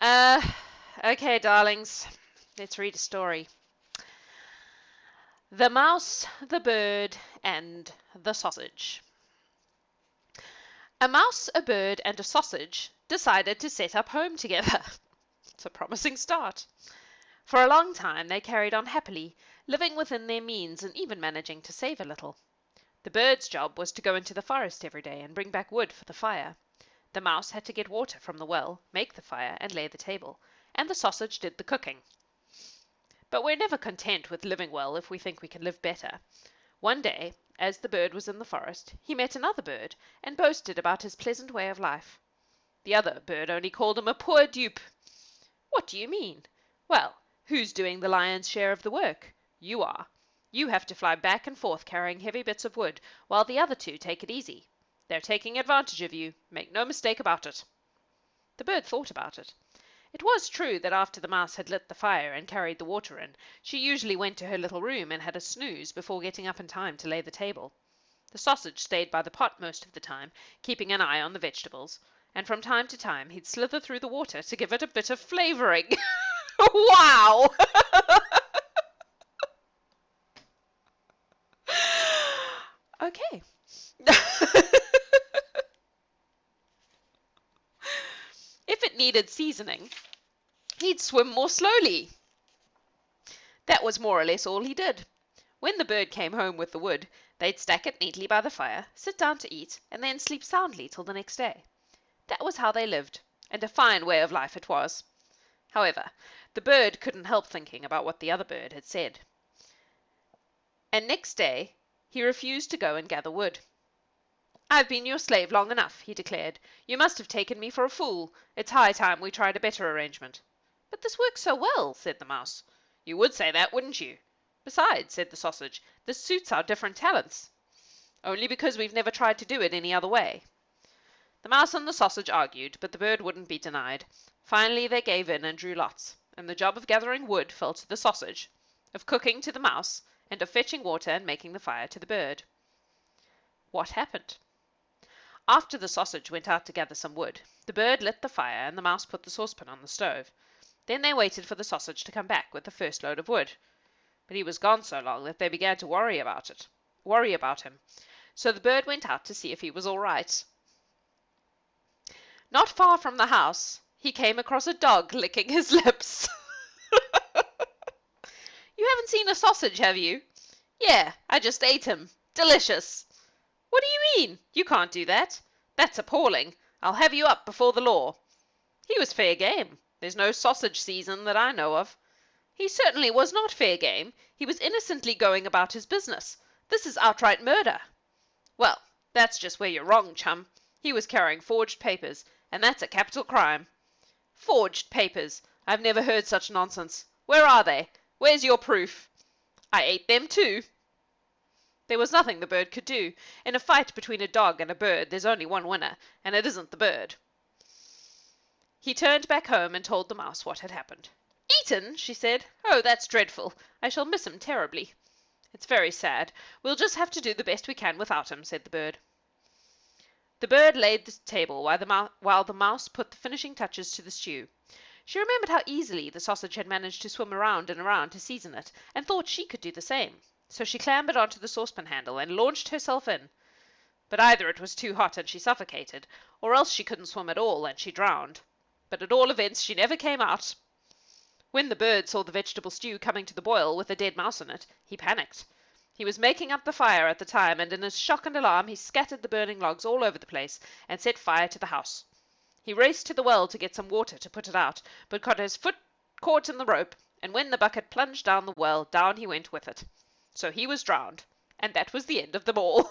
Uh, okay, darlings, let's read a story. The Mouse, the Bird, and the Sausage. A mouse, a bird, and a sausage decided to set up home together. It's a promising start. For a long time they carried on happily, living within their means and even managing to save a little. The bird's job was to go into the forest every day and bring back wood for the fire. The mouse had to get water from the well, make the fire, and lay the table, and the sausage did the cooking. But we're never content with living well if we think we can live better. One day, as the bird was in the forest, he met another bird and boasted about his pleasant way of life. The other bird only called him a poor dupe. What do you mean? Well, who's doing the lion's share of the work? You are. You have to fly back and forth carrying heavy bits of wood, while the other two take it easy. They're taking advantage of you, make no mistake about it. The bird thought about it. It was true that after the mouse had lit the fire and carried the water in, she usually went to her little room and had a snooze before getting up in time to lay the table. The sausage stayed by the pot most of the time, keeping an eye on the vegetables, and from time to time he'd slither through the water to give it a bit of flavouring. Wow! Okay. If it needed seasoning, he'd swim more slowly. That was more or less all he did. When the bird came home with the wood, they'd stack it neatly by the fire, sit down to eat, and then sleep soundly till the next day. That was how they lived, and a fine way of life it was. However, the bird couldn't help thinking about what the other bird had said. And next day he refused to go and gather wood. "I've been your slave long enough," he declared. "You must have taken me for a fool. It's high time we tried a better arrangement." "But this works so well," said the mouse. "You would say that, wouldn't you? Besides," said the sausage, "this suits our different talents." "Only because we've never tried to do it any other way." The mouse and the sausage argued, but the bird wouldn't be denied. Finally they gave in and drew lots, and the job of gathering wood fell to the sausage, of cooking to the mouse, and of fetching water and making the fire to the bird. What happened? After the sausage went out to gather some wood, the bird lit the fire and the mouse put the saucepan on the stove. Then they waited for the sausage to come back with the first load of wood. But he was gone so long that they began to worry about him. So the bird went out to see if he was all right. Not far from the house, he came across a dog licking his lips. "You haven't seen a sausage, have you?" "Yeah, I just ate him. Delicious." "What do you mean? You can't do that. That's appalling. I'll have you up before the law." "He was fair game. There's no sausage season that I know of." "He certainly was not fair game. He was innocently going about his business. This is outright murder." "Well, that's just where you're wrong, chum. He was carrying forged papers, and that's a capital crime." "Forged papers! I've never heard such nonsense. Where are they? Where's your proof?" "I ate them too." There was nothing the bird could do. In a fight between a dog and a bird there's only one winner, and it isn't the bird. He turned back home and told the mouse what had happened. "Eaten?" she said. "Oh, that's dreadful. I shall miss him terribly." "It's very sad. We'll just have to do the best we can without him," said the bird. The bird laid the table while the mouse put the finishing touches to the stew. She remembered how easily the sausage had managed to swim around and around to season it, and thought she could do the same. So she clambered onto the saucepan handle and launched herself in. But either it was too hot and she suffocated, or else she couldn't swim at all and she drowned. But at all events she never came out. When the bird saw the vegetable stew coming to the boil with a dead mouse in it, he panicked. He was making up the fire at the time, and in his shock and alarm he scattered the burning logs all over the place and set fire to the house. He raced to the well to get some water to put it out, but got his foot caught in the rope, and when the bucket plunged down the well, down he went with it. So he was drowned, and that was the end of them all.